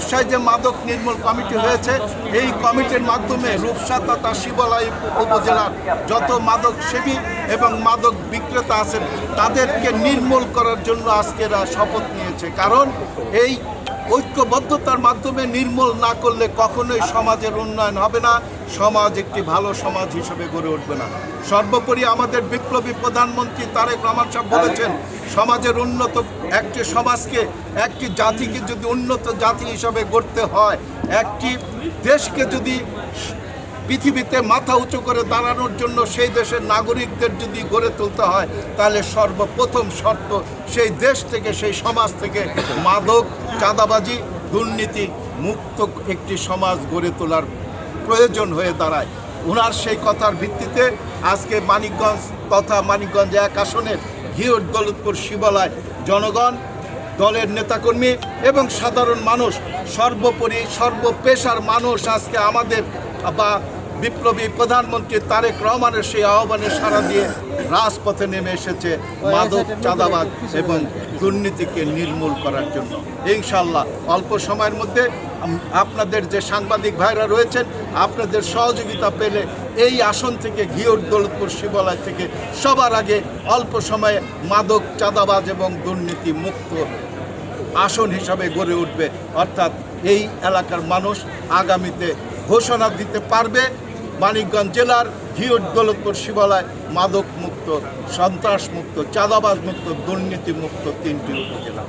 রূপসায় যে মাদক নির্মূল কমিটি হয়েছে, এই কমিটির মাধ্যমে রূপসা তথা শিবালয় উপজেলার যত মাদক সেবী এবং মাদক বিক্রেতা আছেন তাদেরকে নির্মূল করার জন্য আজকেরা শপথ নিয়েছে। কারণ এই ঐক্যবদ্ধতার মাধ্যমে নির্মূল না করলে কখনোই সমাজের উন্নয়ন হবে না, সমাজ একটি ভালো সমাজ হিসেবে গড়ে উঠবে না। সর্বোপরি আমাদের বিপ্লবী প্রধানমন্ত্রী তারেক রহমান সাহেব বলেছেন, সমাজের উন্নত একটি সমাজকে, একটি জাতিকে যদি উন্নত জাতি হিসাবে গড়তে হয়, একটি দেশকে যদি পৃথিবীতে মাথা উঁচু করে দাঁড়ানোর জন্য সেই দেশের নাগরিকদের যদি গড়ে তুলতে হয়, তাহলে সর্বপ্রথম শর্ত সেই দেশ থেকে, সেই সমাজ থেকে মাদক, চাঁদাবাজি, দুর্নীতি মুক্ত একটি সমাজ গড়ে তোলার প্রয়োজন হয়ে দাঁড়ায়। ওনার সেই কথার ভিত্তিতে আজকে মানিকগঞ্জ তথা মানিকগঞ্জ 1 আসনের ঘিওর দৌলতপুর শিবালয় জনগণ, দলের নেতাকর্মী এবং সাধারণ মানুষ, সর্বোপরি সর্বপেশার মানুষ আজকে আমাদের বা বিপ্লবী প্রধানমন্ত্রী তারেক রহমানের সেই আহ্বানে সাড়া দিয়ে রাজপথে নেমে এসেছে মাদক, চাঁদাবাজ এবং দুর্নীতিকে নির্মূল করার জন্য। ইনশাল্লাহ অল্প সময়ের মধ্যে আপনাদের যে সাংবাদিক ভাইরা রয়েছেন, আপনাদের সহযোগিতা পেলে এই আসন থেকে ঘিওর দৌলতপুর শিবালয় থেকে সবার আগে অল্প সময়ে মাদক, চাঁদাবাজ এবং দুর্নীতি মুক্ত আসন হিসাবে গড়ে উঠবে। অর্থাৎ এই এলাকার মানুষ আগামীতে ঘোষণা দিতে পারবে মানিকগঞ্জ জেলার ঘিওর দৌলতপুর শিবালয় মাদক মুক্ত, সন্ত্রাস মুক্ত, চাঁদাবাজ মুক্ত, দুর্নীতি মুক্ত 3টি উপজেলা।